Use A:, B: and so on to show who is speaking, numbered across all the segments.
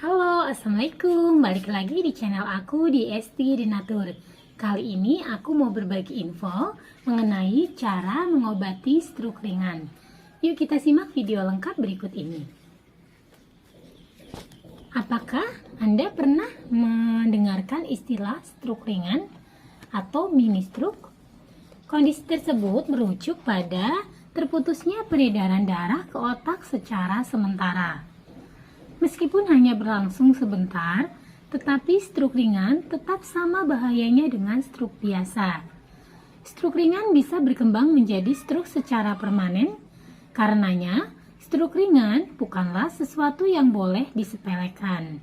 A: Halo, Assalamualaikum. Balik lagi di channel aku di Esti Denatur. Kali ini aku mau berbagi info mengenai cara mengobati stroke ringan. Yuk kita simak video lengkap berikut ini. Apakah Anda pernah mendengarkan istilah stroke ringan atau mini stroke? Kondisi tersebut merujuk pada terputusnya peredaran darah ke otak secara sementara. Meskipun hanya berlangsung sebentar, tetapi stroke ringan tetap sama bahayanya dengan stroke biasa. Stroke ringan bisa berkembang menjadi stroke secara permanen. Karenanya, stroke ringan bukanlah sesuatu yang boleh disepelekan.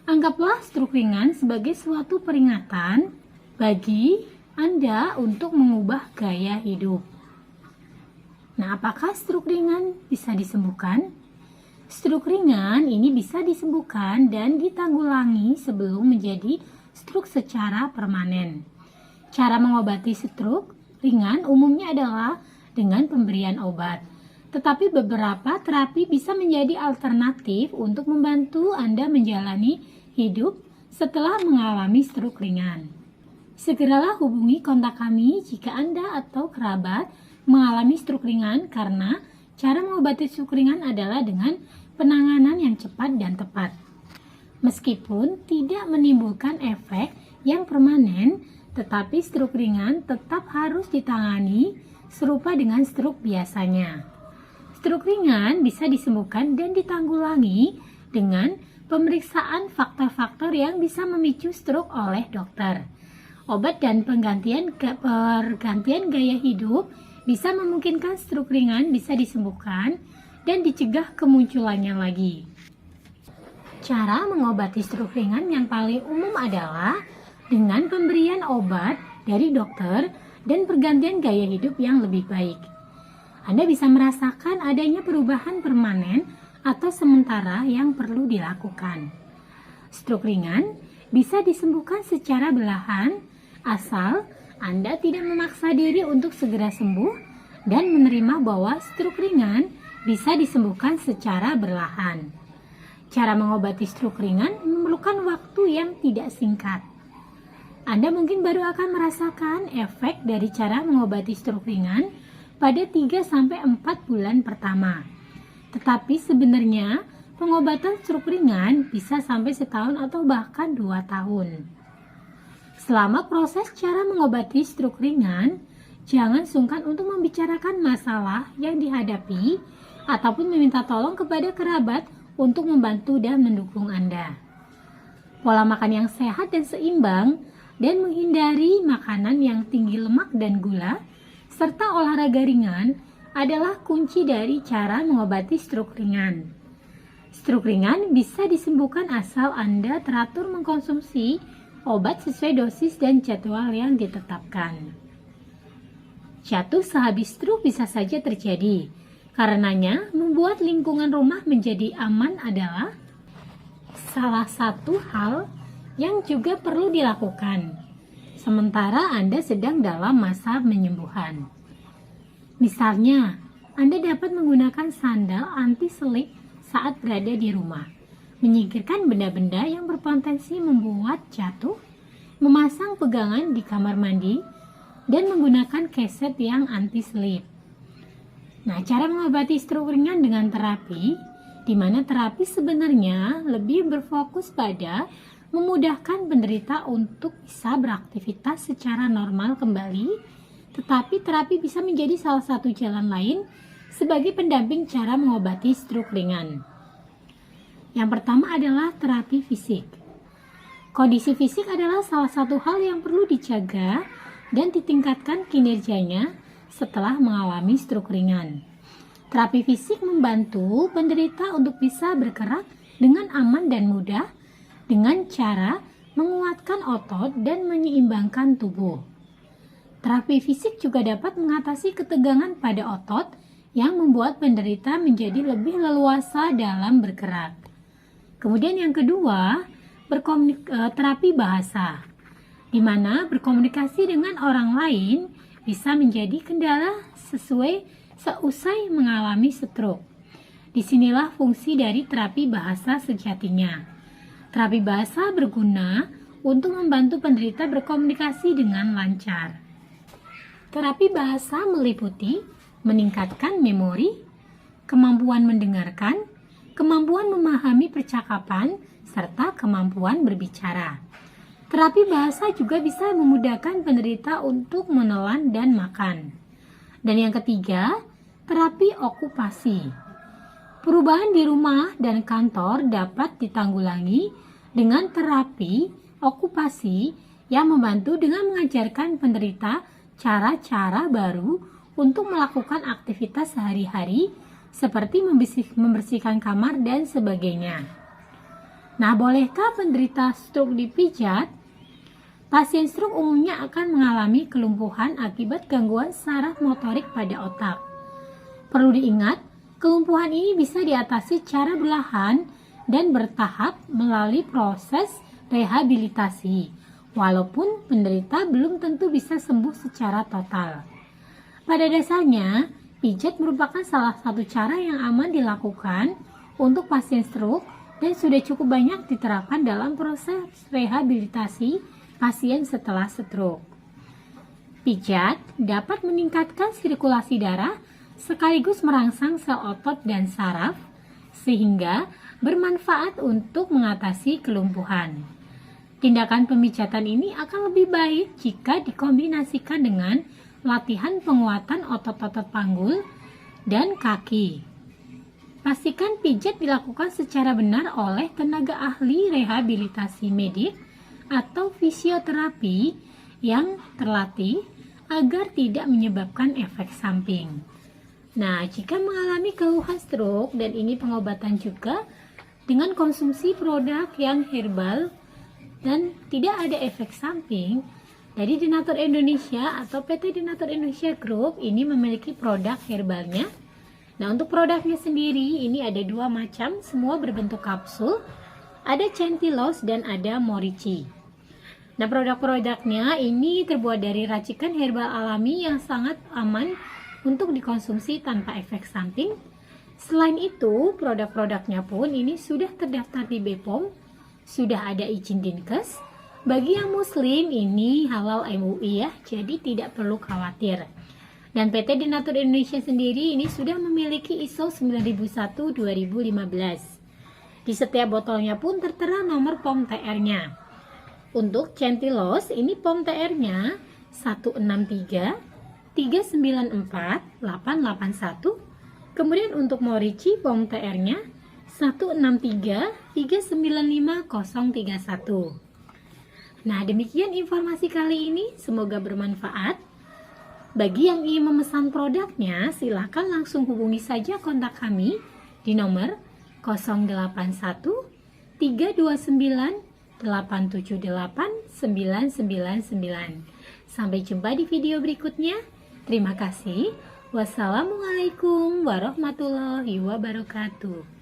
A: Anggaplah stroke ringan sebagai suatu peringatan bagi Anda untuk mengubah gaya hidup. Nah, apakah stroke ringan bisa disembuhkan? Stroke ringan ini bisa disembuhkan dan ditanggulangi sebelum menjadi stroke secara permanen. Cara mengobati stroke ringan umumnya adalah dengan pemberian obat. Tetapi beberapa terapi bisa menjadi alternatif untuk membantu Anda menjalani hidup setelah mengalami stroke ringan. Segeralah hubungi kontak kami jika Anda atau kerabat mengalami stroke ringan karena cara mengobati stroke ringan adalah dengan penanganan yang cepat dan tepat. Meskipun tidak menimbulkan efek yang permanen, tetapi stroke ringan tetap harus ditangani serupa dengan stroke biasanya. Stroke ringan bisa disembuhkan dan ditanggulangi dengan pemeriksaan faktor-faktor yang bisa memicu stroke oleh dokter. Obat dan pergantian gaya hidup bisa memungkinkan stroke ringan bisa disembuhkan dan dicegah kemunculannya lagi. Cara mengobati stroke ringan yang paling umum adalah dengan pemberian obat dari dokter dan pergantian gaya hidup yang lebih baik. Anda bisa merasakan adanya perubahan permanen atau sementara yang perlu dilakukan. Stroke ringan bisa disembuhkan secara belahan asal Anda tidak memaksa diri untuk segera sembuh dan menerima bahwa stroke ringan bisa disembuhkan secara berlahan. Cara mengobati stroke ringan memerlukan waktu yang tidak singkat. Anda mungkin baru akan merasakan efek dari cara mengobati stroke ringan pada 3-4 bulan pertama. Tetapi sebenarnya pengobatan stroke ringan bisa sampai setahun atau bahkan 2 tahun. Selama proses cara mengobati stroke ringan, jangan sungkan untuk membicarakan masalah yang dihadapi ataupun meminta tolong kepada kerabat untuk membantu dan mendukung Anda. Pola makan yang sehat dan seimbang dan menghindari makanan yang tinggi lemak dan gula serta olahraga ringan adalah kunci dari cara mengobati stroke ringan. Stroke ringan bisa disembuhkan asal Anda teratur mengkonsumsi obat sesuai dosis dan jadwal yang ditetapkan. Jatuh sehabis stroke bisa saja terjadi. Karenanya, membuat lingkungan rumah menjadi aman adalah salah satu hal yang juga perlu dilakukan. Sementara Anda sedang dalam masa penyembuhan. Misalnya, Anda dapat menggunakan sandal anti-slip saat berada di rumah, menyingkirkan benda-benda yang berpotensi membuat jatuh, memasang pegangan di kamar mandi, dan menggunakan keset yang anti-slip. Nah, cara mengobati stroke ringan dengan terapi, di mana terapi sebenarnya lebih berfokus pada memudahkan penderita untuk bisa beraktivitas secara normal kembali, tetapi terapi bisa menjadi salah satu jalan lain sebagai pendamping cara mengobati stroke ringan. Yang pertama adalah terapi fisik. Kondisi fisik adalah salah satu hal yang perlu dijaga dan ditingkatkan kinerjanya setelah mengalami stroke ringan. Terapi fisik membantu penderita untuk bisa bergerak dengan aman dan mudah dengan cara menguatkan otot dan menyeimbangkan tubuh. Terapi fisik juga dapat mengatasi ketegangan pada otot yang membuat penderita menjadi lebih leluasa dalam bergerak. Kemudian yang kedua, terapi bahasa, di mana berkomunikasi dengan orang lain bisa menjadi kendala seusai mengalami stroke. Disinilah fungsi dari terapi bahasa sejatinya. Terapi bahasa berguna untuk membantu penderita berkomunikasi dengan lancar. Terapi bahasa meliputi meningkatkan memori, kemampuan mendengarkan, kemampuan memahami percakapan, serta kemampuan berbicara. Terapi bahasa juga bisa memudahkan penderita untuk menelan dan makan. Dan yang ketiga, terapi okupasi. Perubahan di rumah dan kantor dapat ditanggulangi dengan terapi okupasi yang membantu dengan mengajarkan penderita cara-cara baru untuk melakukan aktivitas sehari-hari seperti membersihkan kamar dan sebagainya. Nah, bolehkah penderita stroke dipijat? Pasien stroke umumnya akan mengalami kelumpuhan akibat gangguan saraf motorik pada otak. Perlu diingat, kelumpuhan ini bisa diatasi secara perlahan dan bertahap melalui proses rehabilitasi, walaupun penderita belum tentu bisa sembuh secara total. Pada dasarnya, pijat merupakan salah satu cara yang aman dilakukan untuk pasien stroke dan sudah cukup banyak diterapkan dalam proses rehabilitasi pasien setelah stroke. Pijat dapat meningkatkan sirkulasi darah sekaligus merangsang sel otot dan saraf, sehingga bermanfaat untuk mengatasi kelumpuhan. Tindakan pemijatan ini akan lebih baik jika dikombinasikan dengan latihan penguatan otot-otot panggul dan kaki. Pastikan pijat dilakukan secara benar oleh tenaga ahli rehabilitasi medik atau fisioterapi yang terlatih agar tidak menyebabkan efek samping. Nah, jika mengalami keluhan stroke dan ini pengobatan juga dengan konsumsi produk yang herbal dan tidak ada efek samping, dari Denatur Indonesia atau PT Denatur Indonesia Group ini memiliki produk herbalnya. Nah, untuk produknya sendiri ini ada dua macam, semua berbentuk kapsul. Ada Centilos dan ada Morici. Nah, produk-produknya ini terbuat dari racikan herbal alami yang sangat aman untuk dikonsumsi tanpa efek samping. Selain itu, produk-produknya pun ini sudah terdaftar di BPOM, sudah ada izin Dinkes. Bagi yang muslim ini halal MUI ya, jadi tidak perlu khawatir. Dan PT Denatur Indonesia sendiri ini sudah memiliki ISO 9001-2015. Di setiap botolnya pun tertera nomor POM TR-nya. Untuk Centilos ini POM TR-nya 163-394-881. Kemudian untuk Morici POM TR-nya 163-395-031. Nah, demikian informasi kali ini, semoga bermanfaat. Bagi yang ingin memesan produknya, silakan langsung hubungi saja kontak kami di nomor 081 329 878 999. Sampai jumpa di video berikutnya. Terima kasih. Wassalamualaikum warahmatullahi wabarakatuh.